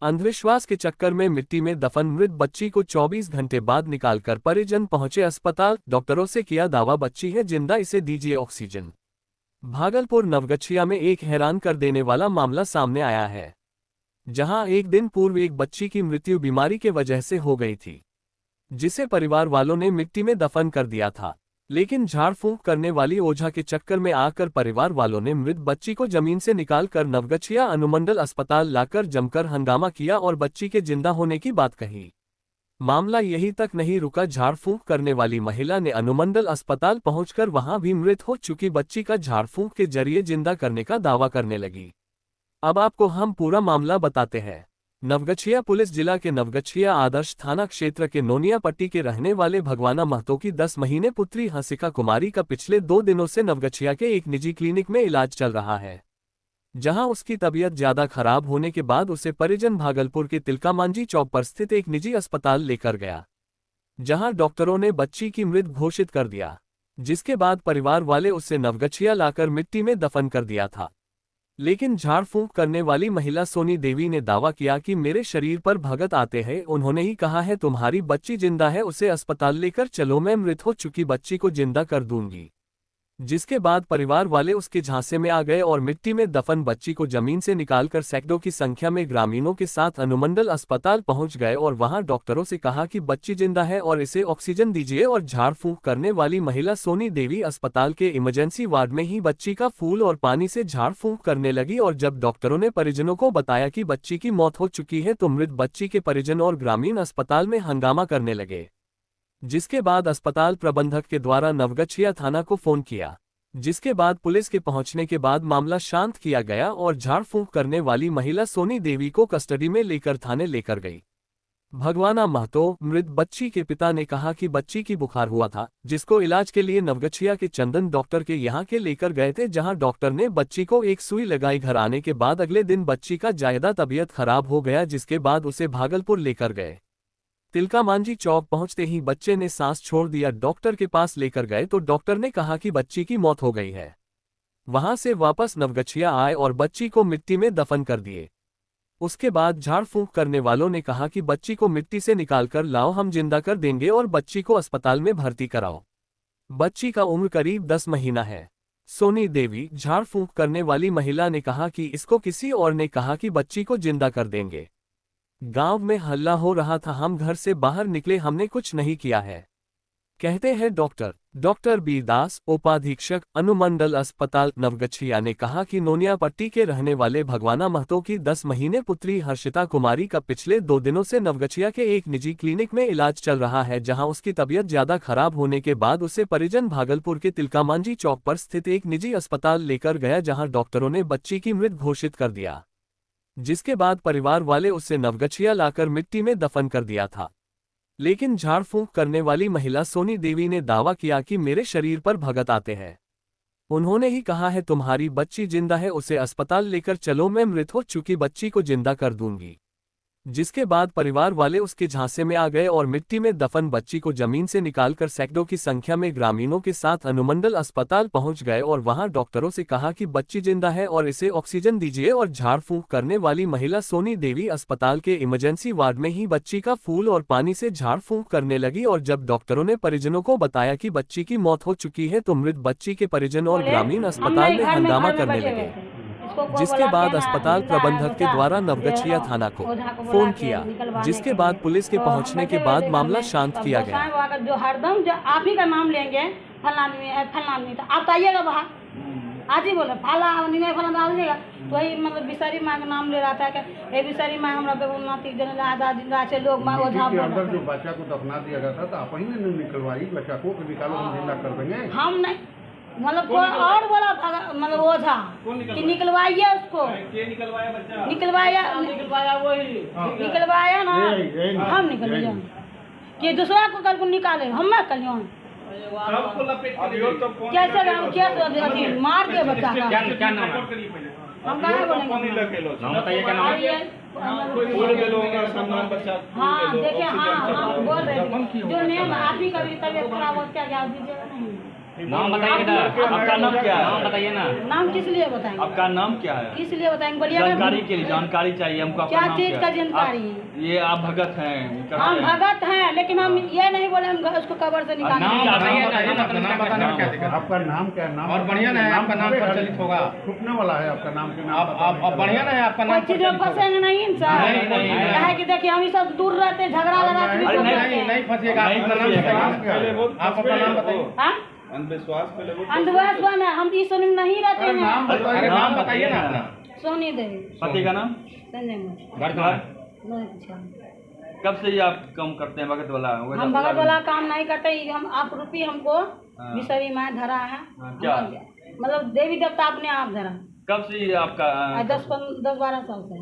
अंधविश्वास के चक्कर में मिट्टी में दफन मृत बच्ची को 24 घंटे बाद निकालकर परिजन पहुंचे अस्पताल। डॉक्टरों से किया दावा बच्ची है जिंदा, इसे दीजिए ऑक्सीजन। भागलपुर नवगछिया में एक हैरान कर देने वाला मामला सामने आया है, जहां एक दिन पूर्व एक बच्ची की मृत्यु बीमारी के वजह से हो गई थी, जिसे परिवार वालों ने मिट्टी में दफन कर दिया था। लेकिन झाड़ फूंक करने वाली ओझा के चक्कर में आकर परिवार वालों ने मृत बच्ची को जमीन से निकालकर नवगछिया अनुमंडल अस्पताल लाकर जमकर हंगामा किया और बच्ची के जिंदा होने की बात कही। मामला यहीं तक नहीं रुका, झाड़ फूंक करने वाली महिला ने अनुमंडल अस्पताल पहुंचकर वहां भी मृत हो चुकी बच्ची का झाड़ फूंक के जरिए जिंदा करने का दावा करने लगी। अब आपको हम पूरा मामला बताते हैं। नवगछिया पुलिस जिला के नवगछिया आदर्श थाना क्षेत्र के नोनिया पट्टी के रहने वाले भगवाना महतो की 10 महीने पुत्री हंसिका कुमारी का पिछले 2 दिनों से नवगछिया के एक निजी क्लिनिक में इलाज चल रहा है, जहां उसकी तबीयत ज्यादा खराब होने के बाद उसे परिजन भागलपुर के तिलकामांझी चौक पर स्थित एक निजी अस्पताल लेकर गया, जहां डॉक्टरों ने बच्ची की मृत घोषित कर दिया, जिसके बाद परिवार वाले उसे नवगछिया लाकर मिट्टी में दफन कर दिया था। लेकिन झाड़ फूंक करने वाली महिला सोनी देवी ने दावा किया कि मेरे शरीर पर भगत आते हैं, उन्होंने ही कहा है तुम्हारी बच्ची जिंदा है, उसे अस्पताल लेकर चलो, मैं मृत हो चुकी बच्ची को जिंदा कर दूंगी। जिसके बाद परिवार वाले उसके झांसे में आ गए और मिट्टी में दफन बच्ची को जमीन से निकालकर सैकड़ों की संख्या में ग्रामीणों के साथ अनुमंडल अस्पताल पहुंच गए और वहां डॉक्टरों से कहा कि बच्ची जिंदा है और इसे ऑक्सीजन दीजिए। और झाड़ फूंक करने वाली महिला सोनी देवी अस्पताल के इमरजेंसी वार्ड में ही बच्ची का फूल और पानी से झाड़ फूंक करने लगी और जब डॉक्टरों ने परिजनों को बताया कि बच्ची की मौत हो चुकी है तो मृत बच्ची के परिजन और ग्रामीण अस्पताल में हंगामा करने लगे, जिसके बाद अस्पताल प्रबंधक के द्वारा नवगछिया थाना को फोन किया, जिसके बाद पुलिस के पहुंचने के बाद मामला शांत किया गया और झाड़ फूंक करने वाली महिला सोनी देवी को कस्टडी में लेकर थाने लेकर गई। भगवाना महतो मृत बच्ची के पिता ने कहा कि बच्ची की बुखार हुआ था, जिसको इलाज के लिए नवगछिया के चंदन डॉक्टर के यहां के लेकर गए थे, जहां डॉक्टर ने बच्ची को एक सुई लगाई। घर आने के बाद अगले दिन बच्ची का ज्यादा तबीयत खराब हो गया, जिसके बाद उसे भागलपुर लेकर गए। तिलकामांझी चौक पहुंचते ही बच्चे ने सांस छोड़ दिया। डॉक्टर के पास लेकर गए तो डॉक्टर ने कहा कि बच्ची की मौत हो गई है। वहां से वापस नवगछिया आए और बच्ची को मिट्टी में दफन कर दिए। उसके बाद झाड़ फूंक करने वालों ने कहा कि बच्ची को मिट्टी से निकालकर लाओ, हम जिंदा कर देंगे और बच्ची को अस्पताल में भर्ती कराओ। बच्ची का उम्र करीब 10 महीना है। सोनी देवी झाड़ फूंक करने वाली महिला ने कहा कि इसको किसी और ने कहा कि बच्ची को जिंदा कर देंगे। गांव में हल्ला हो रहा था, हम घर से बाहर निकले, हमने कुछ नहीं किया है, कहते हैं डॉक्टर बी दास, उपाधीक्षक अनुमंडल अस्पताल नवगछिया ने कहा कि नोनिया पट्टी के रहने वाले भगवाना महतो की 10 महीने पुत्री हर्षिता कुमारी का पिछले 2 दिनों से नवगछिया के एक निजी क्लिनिक में इलाज चल रहा है, जहां उसकी तबीयत ज्यादा खराब होने के बाद उसे परिजन भागलपुर के तिलकामांझी चौक पर स्थित एक निजी अस्पताल लेकर गया, जहां डॉक्टरों ने बच्ची की मृत घोषित कर दिया, जिसके बाद परिवार वाले उसे नवगछिया लाकर मिट्टी में दफन कर दिया था। लेकिन झाड़ फूंक करने वाली महिला सोनी देवी ने दावा किया कि मेरे शरीर पर भगत आते हैं, उन्होंने ही कहा है तुम्हारी बच्ची जिंदा है, उसे अस्पताल लेकर चलो, मैं मृत हो चुकी बच्ची को जिंदा कर दूंगी। जिसके बाद परिवार वाले उसके झांसे में आ गए और मिट्टी में दफन बच्ची को जमीन से निकालकर सैकड़ों की संख्या में ग्रामीणों के साथ अनुमंडल अस्पताल पहुंच गए और वहां डॉक्टरों से कहा कि बच्ची जिंदा है और इसे ऑक्सीजन दीजिए। और झाड़ फूंक करने वाली महिला सोनी देवी अस्पताल के इमरजेंसी वार्ड में ही बच्ची का फूल और पानी से झाड़ फूंक करने लगी और जब डॉक्टरों ने परिजनों को बताया कि बच्ची की मौत हो चुकी है तो मृत बच्ची के परिजन और ग्रामीण अस्पताल में हंगामा करने लगे, जिसके बाद अस्पताल प्रबंधक के द्वारा नवगछिया थाना को फोन किया, जिसके बाद पुलिस के पहुंचने के बाद मामला शांत किया गया। जो हरदम जो आप ही का नाम लेंगे, फलाना आदमी तो आप आइएगा बाहर, आज ही बोले फलाना आदमी आइएगा, वही मतलब बिसारी माँ का नाम ले रहा था कि बिसारी माँ हमारा नाती जिंदा से लोग माँ अंदर जो बच्चा को दफना दिया गया था तो आप ही ने निकलवाई बच्चा को, निकालो हम जिंदा कर देंगे। हम नहीं, मतलब कोई और बोला मतलब ओझा कि निकलवाइए उसको, निकलवाया ना, हम निकलिए कि दूसरा को कल को निकाले, हम मैं कलियो कैसे मार के बच्चा हम कहाँ बोलेंगे। हाँ देखिए, हाँ हम बोल रहे थे जो नेम आप ही कभी तबियत खराब हो क्या दीजिएगा नहीं। नाम बताइए ना, आपका नाम क्या है? नाम बताइए ना। नाम किस लिए बताएंगे? आपका नाम क्या है? किस लिए बताएंगे? बोलिएगा। जानकारी के लिए, जानकारी चाहिए हमको। आपका क्या नाम चीज क्या का है? जानकारी? ये आप भगत हैं, करते हम हैं। भगत हैं, लेकिन हम ये नहीं बोले हम उसको कब्र से निकालेंगे। नाम बताइए ना, नाम बताने में क्या दिक्कत? आपका नाम क्या है? नाम और बढ़िया ना है, आपका नाम प्रचलित होगा। छुपने वाला है आपका नाम के नाम। आप बढ़िया ना है, आपका नाम कोई चीज में फंसेंगे नहीं इंसान। नहीं, नहीं, नहीं। है कि देखिए हम ये सब दूर रहते हैं, झगड़ा लगा के भी अरे तो नहीं, करते हैं। नहीं फंसिएगा। नहीं आपका नाम फंसिएगा। बताइए। आप अपना नाम बताइए। हाँ? अंधविश्वास बना, हम इस समय नहीं रहते अरे नाम हैं। अरे बताइए। नाम बताइए ना अपना। सोनी देवी, पति का नाम? संजय मुझे घर कहाँ है? नहीं पूछा। कब से ये आप काम करते हैं भगत वाला? हम भगत वाला काम नहीं करते, ये हम आप रूपी हमको विषरी माँ धरा है। क्या? मतलब देवी देवता अपने आप धरा। कब से ये आपका 10-12 साल से।